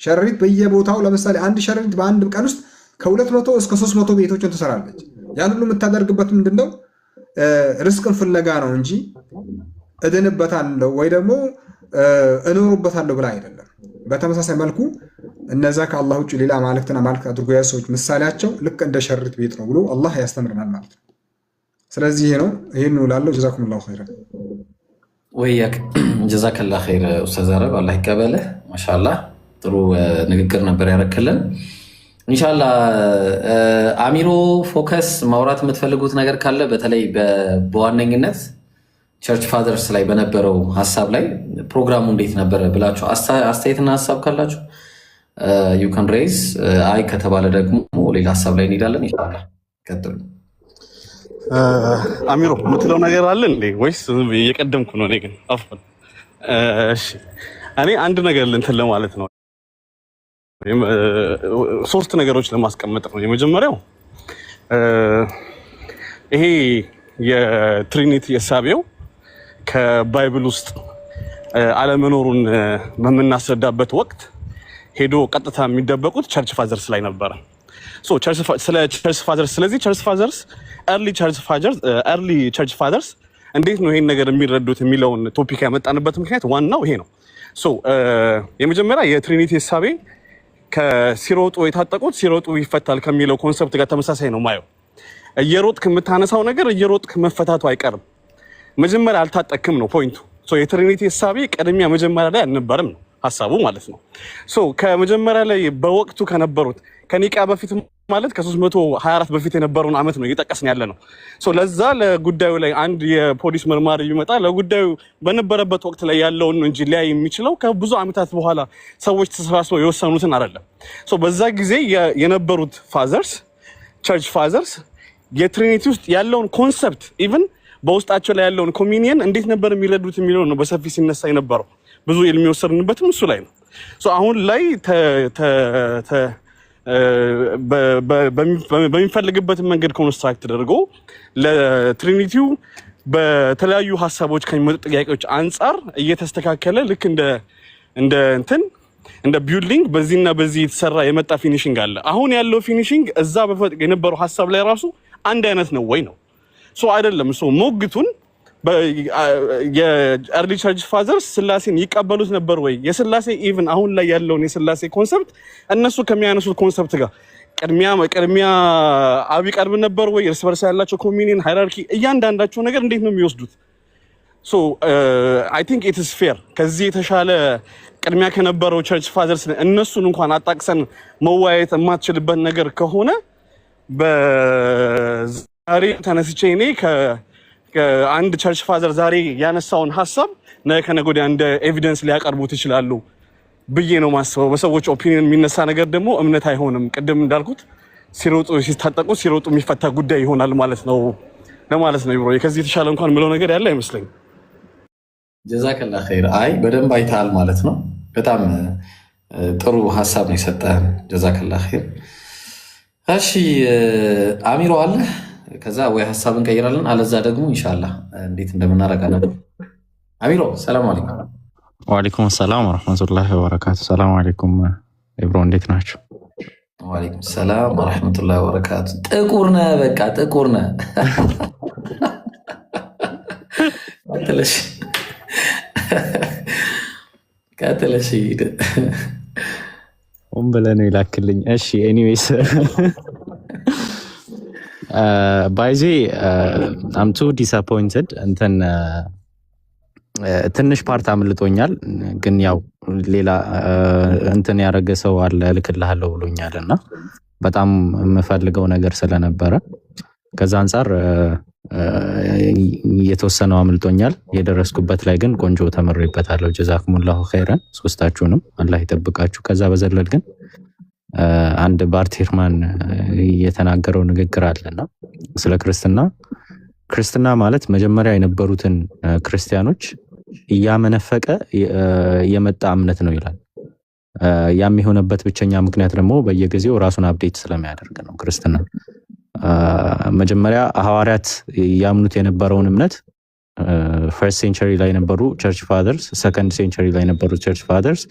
ሸርጥ በየቦታው ለምሳሌ አንድ ሸርጥ በአንድ ቀን ውስጥ ከ200 እስከ 300 ቤቶችን ትሰራለች። ያን ሁሉ የምታደርግበት ምንድነው? ርስቅን ፍለጋ ነው እንጂ እድንበታለሁ ወይ ደግሞ እኖሩበታለሁ ብላ አይደለም። በተመሳሳይ መልኩ እነዛ ከአላህ ውጭ ሌላ አማልክትን አማልክት አድርጎ የያዙ ሰዎች ምሳሌያቸው ልክ እንደ ሸርጥ ቤት ነው ብሎ አላህ ያስተምረናል ማለት ነው። ስለዚህ ይሄ ነው ይሄን ላለው ጀዛኩሙላሁ ኸይረን ወያክ ጀዛከላ ኸይር ኡስታዝ አረብ አላህ ይቀበልህ። ማሻአላህ ጥሩ ንግግር ነበር ያረክልን። ኢንሻአላህ አሚሮ ፎከስ ማውራት የምትፈልጉት ነገር ካለ በተለይ በዋነኝነት ቸርች ፋዘርስ ላይ በነበረው ሀሳብ ላይ ፕሮግራሙ እንዴት ነበረ ብላችሁ አስተያየትና ሀሳብ ካላችሁ ዩ ካን ሬዝ። አይ ከተባለ ደግሞ ሌላ ሀሳብ ላይ እንሄዳለን። ኢንሻአላህ ቀጥሉ። አሚሮ የምትለው ነገር አለ እንዴ ወይስ እየቀደምኩ ነው? እኔ ግን አፍን እሺ፣ እኔ አንድ ነገር እንትን ለማለት ነው። ሶስት ነገሮች ለማስቀመጥ ነው። የመጀመሪያው ይሄ የትሪኒቲ የሳቢው ከባይብል ውስጥ አለመኖሩን በምናስረዳበት ወቅት ሄዶ ቀጥታ የሚደበቁት ቸርች ፋዘርስ ላይ ነበረ። ስለ ቸርች ፋዘርስ ስለዚህ ቸርች ፋዘርስ ኤርሊ ቸርች ፋዘርስ እንዴት ነው ይሄን ነገር የሚረዱት የሚለውን ቶፒክ ያመጣንበት ምክንያት ዋናው ይሄ ነው። የመጀመሪያ የትሪኒቲ እሳቤ ከሲሮጡ የታጠቁት ሲሮጡ ይፈታል ከሚለው ኮንሰፕት ጋር ተመሳሳይ ነው ማየው። እየሮጥክ የምታነሳው ነገር እየሮጥክ መፈታቱ አይቀርም። መጀመሪያ አልታጠቅም ነው ፖይንቱ። የትሪኒቲ እሳቤ ቅድሚያ መጀመሪያ ላይ አልነበረም ነው ሀሳቡ ማለት ነው። ከመጀመሪያ ላይ በወቅቱ ከነበሩት ከኒቃ በፊት ማለት ከ324 በፊት የነበረውን ዓመት ነው እየጠቀስን ያለ ነው። ለዛ ለጉዳዩ ላይ አንድ የፖሊስ መርማሪ ይመጣ ለጉዳዩ በነበረበት ወቅት ላይ ያለውን እንጂ ሊያይ የሚችለው ከብዙ ዓመታት በኋላ ሰዎች ተሰባስበው የወሰኑትን አይደለም። በዛ ጊዜ የነበሩት ፋዘርስ ቸርች ፋዘርስ የትሪኒቲ ውስጥ ያለውን ኮንሰፕት ኢቭን በውስጣቸው ላይ ያለውን ኮሚኒየን እንዴት ነበር የሚረዱት የሚለው ነው በሰፊ ሲነሳ የነበረው። ብዙ ኢልሚ ወሰድንበትም እሱ ላይ ነው። አሁን ላይ በሚፈልግበት መንገድ ኮንስትራክት ተደርጎ ለትሪኒቲው በተለያዩ ሀሳቦች ከሚመጡ ጥያቄዎች አንጻር እየተስተካከለ ልክ እንደ ቢልዲንግ በዚህና በዚህ የተሰራ የመጣ ፊኒሽንግ አለ። አሁን ያለው ፊኒሽንግ እዛ የነበረው ሀሳብ ላይ ራሱ አንድ አይነት ነው ወይ ነው አይደለም። ሞግቱን የኤርሊ ቸርች ፋዘርስ ስላሴን ይቀበሉት ነበር ወይ? የስላሴ ኢቭን አሁን ላይ ያለውን የስላሴ ኮንሰፕት እነሱ ከሚያነሱት ኮንሰፕት ጋር ቅድሚያ አብ ይቀርብ ነበር ወይ? እርስ በርስ ያላቸው ኮሚኒየን ሃይራርኪ እያንዳንዳቸው ነገር እንዴት ነው የሚወስዱት? አይ ቲንክ ኢት ኢዝ ፌር። ከዚህ የተሻለ ቅድሚያ ከነበረው ቸርች ፋዘርስ እነሱን እንኳን አጣቅሰን መወያየት የማትችልበት ነገር ከሆነ በዛሬ ተነስቼ እኔ አንድ ቸርች ፋዘር ዛሬ ያነሳውን ሀሳብ ነገ ከነገ ወዲያ እንደ ኤቪደንስ ሊያቀርቡት ይችላሉ ብዬ ነው ማስበው። በሰዎች ኦፒኒየን የሚነሳ ነገር ደግሞ እምነት አይሆንም። ቅድም እንዳልኩት ሲታጠቁ ሲሮጡ የሚፈታ ጉዳይ ይሆናል ማለት ነው ለማለት ነው። ከዚህ የተሻለ እንኳን ምለው ነገር ያለ አይመስለኝም። ጀዛከላ ኸይር። አይ በደንብ አይተሃል ማለት ነው። በጣም ጥሩ ሀሳብ ነው የሰጠህን። ጀዛከላ ኸይር። እሺ አሚሮ አለ። ከዛ ወይ ሀሳብ እንቀይራለን፣ አለዛ ደግሞ ኢንሻአላህ እንዴት እንደምናረጋለን። አሚሮ ሰላም አለይኩም። ወአለይኩም ሰላም ወረሕመቱላሂ ወበረካቱ። ሰላም አለይኩም ኢብሮ፣ እንዴት ናቸው? ወአለይኩም ሰላም ወረሕመቱላሂ ወበረካቱ። ጥቁር ነህ፣ በቃ ጥቁር ነህ። ቀጥለሽ ሂድ። ሆን ብለህ ነው ይላክልኝ። እሺ ኤኒዌይስ ባይዜ አም ቱ ዲስአፖይንትድ እንትን ትንሽ ፓርት አምልጦኛል፣ ግን ያው ሌላ እንትን ያደረገ ሰው አለ እልክልሃለሁ ብሎኛል እና በጣም የምፈልገው ነገር ስለነበረ ከዛ አንጻር የተወሰነው አምልጦኛል። የደረስኩበት ላይ ግን ቆንጆ ተመሬበታለሁ። ጀዛኩሙላሁ ኸይረን ሶስታችሁንም አላህ ይጠብቃችሁ። ከዛ በዘለል ግን አንድ ባርቴርማን የተናገረው ንግግር አለና ስለ ክርስትና ማለት መጀመሪያ የነበሩትን ክርስቲያኖች እያመነፈቀ የመጣ እምነት ነው ይላል። ያም የሆነበት ብቸኛ ምክንያት ደግሞ በየጊዜው ራሱን አፕዴት ስለሚያደርግ ነው። ክርስትና መጀመሪያ ሐዋርያት ያምኑት የነበረውን እምነት ፈርስት ሴንቸሪ ላይ የነበሩ ቸርች ፋዘርስ፣ ሰከንድ ሴንቸሪ ላይ የነበሩ ቸርች ፋዘርስ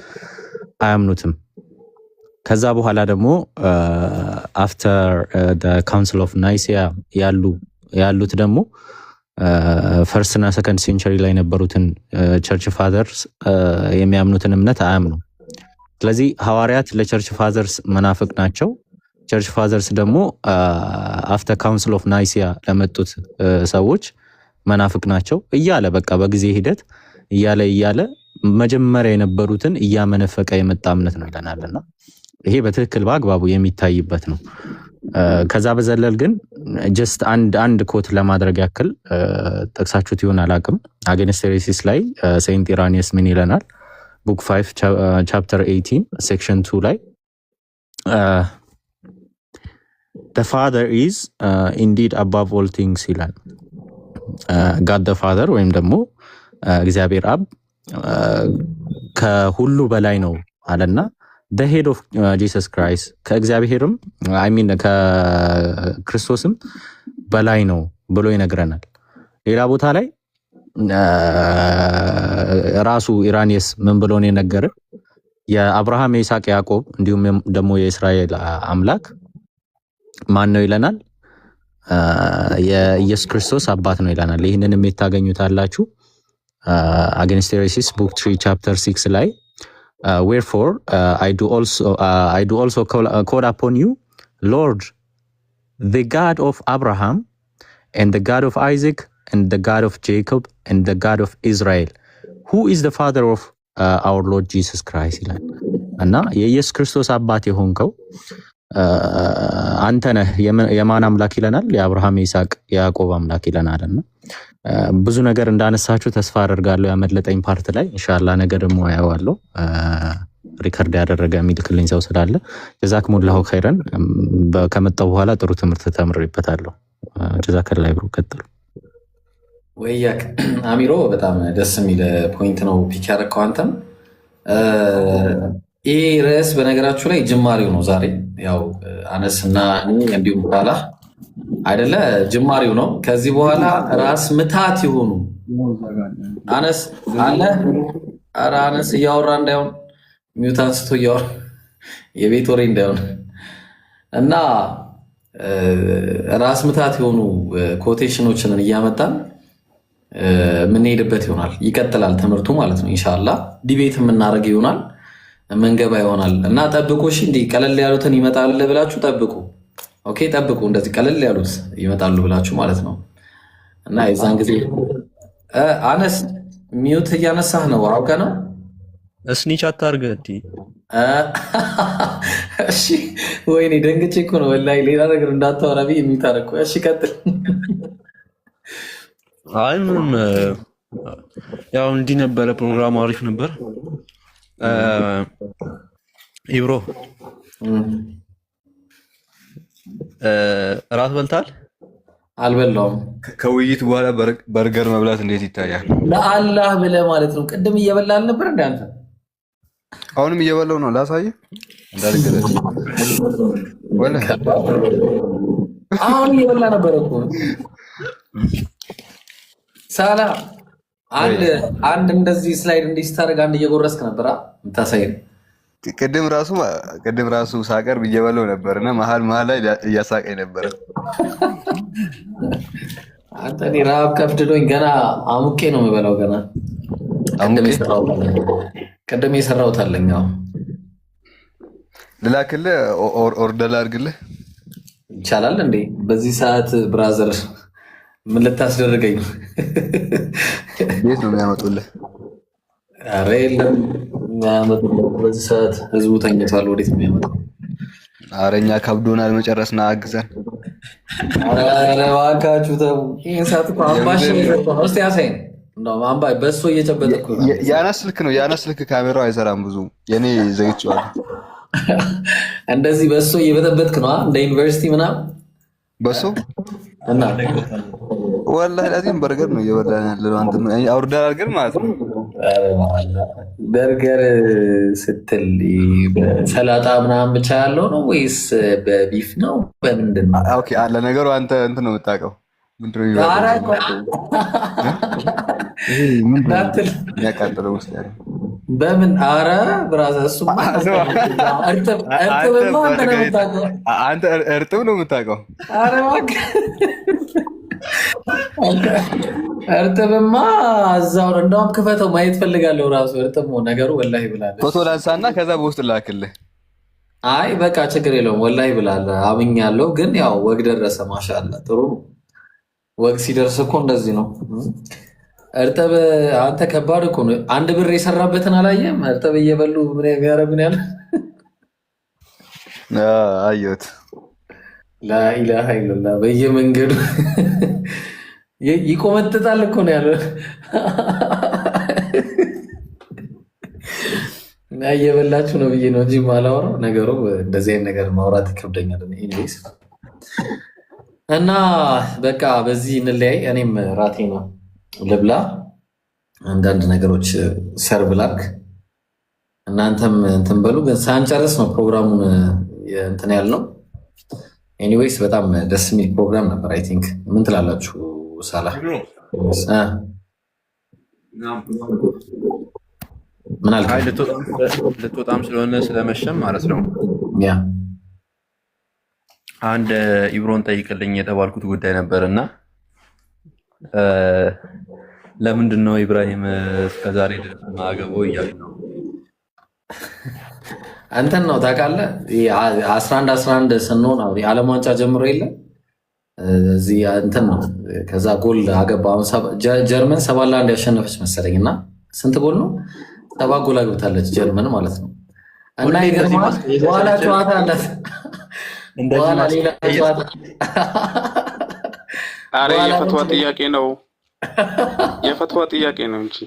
አያምኑትም። ከዛ በኋላ ደግሞ አፍተር ካውንስል ኦፍ ናይሲያ ያሉት ደግሞ ፈርስትና ሰከንድ ሴንቸሪ ላይ የነበሩትን ቸርች ፋዘርስ የሚያምኑትን እምነት አያምኑም። ስለዚህ ሐዋርያት ለቸርች ፋዘርስ መናፍቅ ናቸው። ቸርች ፋዘርስ ደግሞ አፍተር ካውንስል ኦፍ ናይሲያ ለመጡት ሰዎች መናፍቅ ናቸው እያለ በቃ በጊዜ ሂደት እያለ መጀመሪያ የነበሩትን እያመነፈቀ የመጣ እምነት ነው ይለናልና ይሄ በትክክል በአግባቡ የሚታይበት ነው። ከዛ በዘለል ግን ጀስት አንድ ኮት ለማድረግ ያክል ጠቅሳችሁት ይሆን አላቅም። አጌንስት ሄሬሲስ ላይ ሴንት ኢራኒየስ ምን ይለናል? ቡክ 5 ቻፕተር 18 ሴክሽን 2 ላይ the father is indeed above all things ይላል። God the father ወይም ደግሞ እግዚአብሔር አብ ከሁሉ በላይ ነው አለና the head of Jesus Christ ከእግዚአብሔርም ከክርስቶስም በላይ ነው ብሎ ይነግረናል። ሌላ ቦታ ላይ ራሱ ኢራኒየስ ምን ብሎ ነው የነገረን? የአብርሃም የይስሐቅ ያዕቆብ እንዲሁም ደግሞ የእስራኤል አምላክ ማን ነው ይለናል? የኢየሱስ ክርስቶስ አባት ነው ይለናል። ይህንንም የታገኙታላችሁ አጌንስት ሄሬሲስ ቡክ 3 ቻፕተር 6 ላይ wherefore I do also call upon you Lord the God of Abraham and the God of Isaac and the God of Jacob and the God of Israel who is the father of our Lord Jesus Christ ይላል እና የኢየሱስ ክርስቶስ አባት የሆንከው አንተ ነህ። የማን አምላክ ይለናል? የአብርሃም የይስሐቅ የያዕቆብ አምላክ ይለናልና ብዙ ነገር እንዳነሳችሁ ተስፋ አደርጋለሁ። ያመለጠኝ ፓርት ላይ ኢንሻአላህ ነገ ደግሞ አያዋለሁ። ሪከርድ ያደረገ የሚልክልኝ ሰው ስላለ ጀዛኩሙላሁ ኸይረን። ከመጣሁ በኋላ ጥሩ ትምህርት ተምሬበታለሁ። ጀዛከላህ ይብሩ። ቀጥሉ። ወያክ አሚሮ፣ በጣም ደስ የሚል ፖይንት ነው ፒክ ያደረከው አንተም። ይህ ርዕስ በነገራችሁ ላይ ጅማሬው ነው። ዛሬ ያው አነስና እንዲሁም በኋላ አይደለ ጅማሬው ነው። ከዚህ በኋላ ራስ ምታት ይሆኑ አነስ አለ። ኧረ አነስ እያወራ እንዳይሆን ሚውት አንስቶ እያወራ የቤት ወሬ እንዳይሆን እና ራስ ምታት የሆኑ ኮቴሽኖችን እያመጣን የምንሄድበት ይሆናል። ይቀጥላል ትምህርቱ ማለት ነው። ኢንሻአላህ ዲቤት የምናደርግ ይሆናል፣ መንገባ ይሆናል እና ጠብቁ። እሺ እንዲህ ቀለል ያሉትን ይመጣል ብላችሁ ጠብቁ። ኦኬ ጠብቁ። እንደዚህ ቀለል ያሉት ይመጣሉ ብላችሁ ማለት ነው። እና የዛን ጊዜ አነስ ሚውት እያነሳህ ነው። አውቀ ነው እስኒች አታርገ እንዲ እሺ። ወይኔ ደንግጬ እኮ ነው ወላሂ። ሌላ ነገር እንዳታወራ ብዬ የሚታረኩ። እሺ ቀጥል። አይ ምንም ያው እንዲህ ነበረ ፕሮግራሙ። አሪፍ ነበር። ኢብሮ እራት በልታል? አልበላውም። ከውይይት በኋላ በርገር መብላት እንዴት ይታያል? ለአላህ ብለህ ማለት ነው። ቅድም እየበላ አልነበር እንደ አንተ? አሁንም እየበላው ነው። ላሳየህ እንዳልገለጽ ወላሂ አሁን እየበላ ነበር እኮ ሳላ። አንድ እንደዚህ ስላይድ እንዲህ ስታደርግ አንድ እየጎረስክ ነበር የምታሳየን። ቅድም ራሱ ሳቀርብ እየበላው ነበርና መሀል ላይ እያሳቀኝ ነበር። አንተ እኔ ረሀብ ከፍድዶኝ ገና አሙቄ ነው የምበላው። ገና ቅድም የሰራሁት አለኝ። ልላክልህ ኦርደር አድርግልህ ይቻላል እንዴ? በዚህ ሰዓት ብራዘር ምን ልታስደርገኝ? ቤት ነው የሚያመጡልህ? ኧረ የለም የሚያመጡልህ። በዚህ ሰዓት ህዝቡ ተኝቷል። ወዴት ነው የሚያመጣው? ኧረ እኛ ከብዶናል። መጨረስና አግዘን። ኧረ እባካችሁ ተው። ይህን ሰዓት እኮ አምባሽ እስኪ ያሳይን። አምባ በእሱ እየጨበጠ እኮ ነው። የአነስ ስልክ ካሜራው አይሰራም ብዙ። የኔ ዘግቼዋለሁ። እንደዚህ በእሱ እየበጠበጥክ ነው እንደ ዩኒቨርሲቲ ምናምን በእሱ እና ወላሂ ላዚም በርገር ነው እየበላን ያለነው። አንተ ኦርደር አድርገን ማለት ነው። በርገር ስትል በሰላጣ ምናምን ብቻ ያለው ነው ወይስ በቢፍ ነው? በምንድን ነው? ኦኬ ለነገሩ አንተ እንትን ነው የምታውቀው። ምንድን ነው የሚያቃጥለው ውስጥ ያለው በምን? አረ ብራዘር እሱማ አንተ እርጥብ ነው የምታውቀው። አረ እባክህ እርጥብማ እዛው ነው። እንደውም ክፈተው ማየት ፈልጋለሁ። ራሱ እርጥብ ነው ነገሩ። ወላሂ ብላለች። ፎቶ ላንሳና ከዛ በውስጥ ላክልህ። አይ በቃ ችግር የለውም። ወላሂ ብላለህ። አምኛለሁ። ግን ያው ወግ ደረሰ። ማሻአላ ጥሩ ነው። ወግ ሲደርስ እኮ እንደዚህ ነው። እርጥብ አንተ ከባድ እኮ ነው። 1 ብር የሰራበትን አላየም? እርጥብ እየበሉ ምን የሚያረጉን ያለ አየሁት። ላኢላሃ ኢለላህ በየመንገዱ ይቆመጥጣል እኮ ነው ያለው። እና እየበላችሁ ነው ብዬ ነው እንጂ ማላወራው። ነገሩ እንደዚህ አይነት ነገር ማውራት ይከብደኛል። ኢንግሊዝ እና በቃ በዚህ እንለያይ። እኔም ራቴ ነው ልብላ። አንዳንድ ነገሮች ሰርቭ ላድርግ፣ እናንተም እንትን በሉ። ግን ሳንጨርስ ነው ፕሮግራሙን እንትን ያልነው። ኤኒዌይስ በጣም ደስ የሚል ፕሮግራም ነበር። አይ ቲንክ ምን ትላላችሁ? ሳላ ምን አልክ? ልትወጣም ስለሆነ ስለመሸም ማለት ነው። ያ አንድ ኢብሮን ጠይቅልኝ የተባልኩት ጉዳይ ነበር እና ለምንድን ነው ኢብራሂም እስከዛሬ ድረስ ማገባው እያሉ ነው። አንተን ነው ታውቃለህ። 11 ስንሆን የዓለም ዋንጫ ጀምሮ የለ እዚህ እንትን ነው። ከዛ ጎል አገባ። ጀርመን 7-1 ያሸነፈች መሰለኝ እና ስንት ጎል ነው? 7 ጎል አግብታለች ጀርመን ማለት ነው። እና ይገርማል። በኋላ ጨዋታ አላት። በኋላ ሌላ ጨዋታ። አረ የፈትዋ ጥያቄ ነው፣ የፈትዋ ጥያቄ ነው እንጂ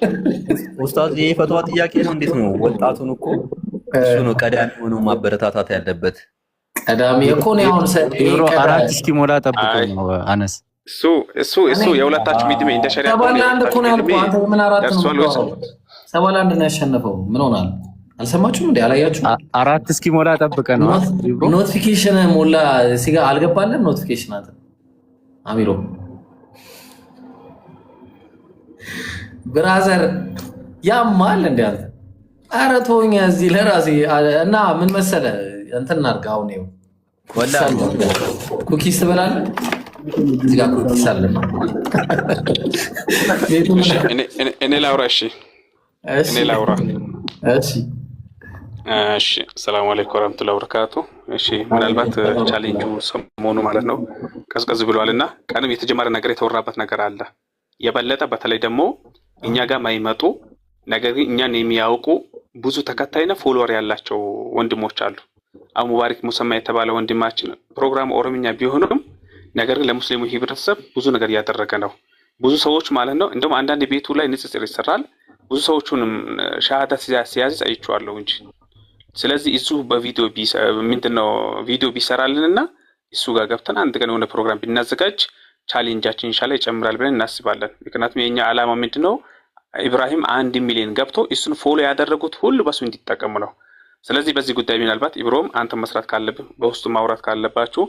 ኡስታዝ፣ የፈትዋ ጥያቄ ነው። እንዴት ነው ወጣቱን እኮ እሱ ነው ቀዳሚ ሆኖ ማበረታታት ያለበት። ቀዳሚ እኮ ነው። አሁን 4 እስኪሞላ ጠብቀኝ ነው አነስ። እሱ የሁለታችሁ ሚድሜ እንደ ሸሪዓ 7-1 እኮ ነው ያልኩህ። አንተ ምን 4 ነው? 7-1 ነው ያሸነፈው። ምን ሆናል? አልሰማችሁም እንዴ? አላያችሁም? 4 እስኪሞላ ጠብቀኝ ነው። ኖቲፊኬሽን ሞላ ሲጋ አልገባለም። ኖቲፊኬሽን አንተ አሚሮ ብራዘር ያማል እንዴ አንተ? ኧረ ተወኝ እዚህ ለራሴ እና ምን መሰለ እንትን እናድርግ። አሁን ይኸው ኩኪስ ትበላለህ። እዚህ ጋር ኩኪስ አለና እኔ ላውራ። እሺ እኔ ላውራ። እሺ ሰላም አለይኩም ወራህመቱላሂ ወበረካቱ። እሺ ምናልባት ቻሌንጁ ሰሞኑ ማለት ነው ቀዝቀዝ ብሏልና ቀንም የተጀመረ ነገር የተወራበት ነገር አለ። የበለጠ በተለይ ደግሞ እኛ ጋር ማይመጡ ነገር ግን እኛን የሚያውቁ ብዙ ተከታይና ፎሎወር ያላቸው ወንድሞች አሉ። አቡ ሙባረክ ሙሰማ የተባለ ወንድማችን ፕሮግራም ኦሮምኛ ቢሆንም ነገር ግን ለሙስሊሙ ህብረተሰብ ብዙ ነገር እያደረገ ነው። ብዙ ሰዎች ማለት ነው እንደውም አንዳንድ ቤቱ ላይ ንጽጽር ይሰራል። ብዙ ሰዎቹንም ሻሃዳ ሲያዝ አይቼዋለሁ እንጂ። ስለዚህ እሱ በቪዲዮ ምንድነው ቪዲዮ ቢሰራልንና እሱ ጋር ገብተን አንድ ቀን የሆነ ፕሮግራም ብናዘጋጅ ቻሌንጃችን ኢንሻአላህ ይጨምራል ብለን እናስባለን። ምክንያቱም የኛ ዓላማ ምንድነው ኢብራሂም 1 ሚሊዮን ገብቶ እሱን ፎሎ ያደረጉት ሁሉ በሱ እንዲጠቀሙ ነው። ስለዚህ በዚህ ጉዳይ ምናልባት ኢብሮም አንተ መስራት ካለብህ በውስጡ ማውራት ካለባችሁ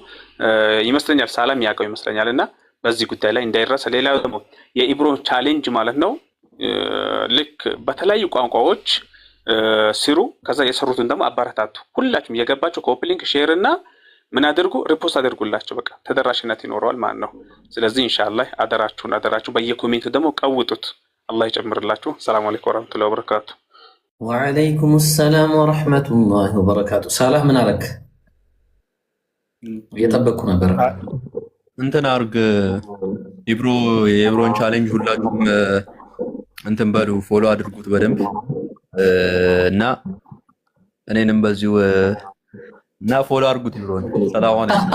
ይመስለኛል ሰላም ያቀው ይመስለኛልና በዚህ ጉዳይ ላይ እንዳይረሳ። ሌላው ደግሞ የኢብሮም ቻሌንጅ ማለት ነው ልክ በተለያዩ ቋንቋዎች ሲሩ ከዛ የሰሩትን ደግሞ አባራታቱ ሁላችሁም የገባችሁ ኮፒ ሊንክ ሼር እና ምን አድርጉ ሪፖስት አድርጉላችሁ በቃ ተደራሽነት ይኖረዋል ማለት ነው። ስለዚህ ኢንሻአላህ አደራችሁ በየኮሜንቱ ደግሞ ቀውጡት። አላህ ይጨምርላችሁ። ሰላም አለይኩም ወራህመቱላሂ ወበረካቱ። ወአለይኩም ሰላም ወራህመቱላሂ ወበረካቱ። ሳላህ ምን አረክ? እየጠበቅኩ ነበር። እንትን አርግ የኢብሮን ቻሌንጅ ሁላችሁም እንትን በሉ ፎሎ አድርጉት በደንብ እና እኔንም በዚሁ እና ፎሎ አድርጉት ኢብሮን። ሰላም አለይኩም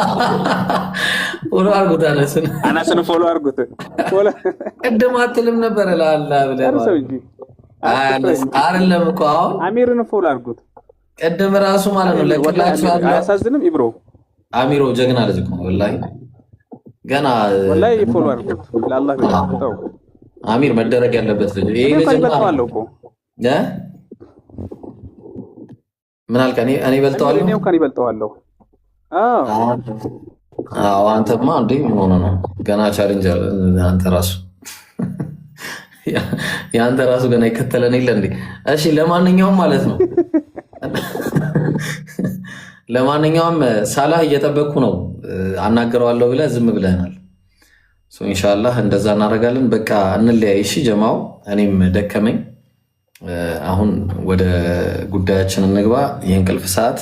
ፎሎ አድርጉት አናስን ፎሎ አድርጉት። ቅድም አትልም ነበር ላላ ብለህ አይደለም እኮ አሁን አሚርን ፎሎ አድርጉት። ቅድም ራሱ ማለት ነው ለቅላችሁ አያሳዝንም? ኢብሮ አሚሮ ጀግና ልጅ ነው ወላሂ። ገና ወላሂ ፎሎ አድርጉት ለአላህ ብለው አሚር መደረግ ያለበት ልጅ ይሄ ልጅ ነው እኮ ምን አልከ? እኔ በልጠዋለሁ እኔው ካን ይበልጠዋለሁ። አዎ አንተማ እንዴ ምን ሆነ ነው ገና ቻሌንጅ አንተ ራሱ ያንተ ራሱ ገና ይከተለን የለ እንዴ? እሺ ለማንኛውም ማለት ነው ለማንኛውም ሳላህ እየጠበቅኩ ነው አናገረዋለሁ ብለህ ዝም ብለናል። ኢንሻአላህ እንደዛ እናደርጋለን። በቃ እንለያይ እሺ ጀማው፣ እኔም ደከመኝ። አሁን ወደ ጉዳያችን እንግባ። የእንቅልፍ ሰዓት።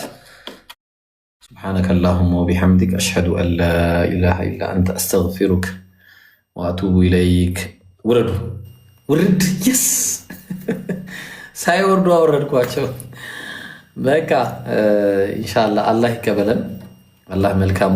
سبحانك اللهم وبحمدك أشهد أن لا إله إلا أنت أستغفرك وأتوب إليك. ورد يس ሳይወርዱ አወረድኳቸው። በቃ ኢንሻአላህ አላህ ይቀበለን። አላህ መልካሙ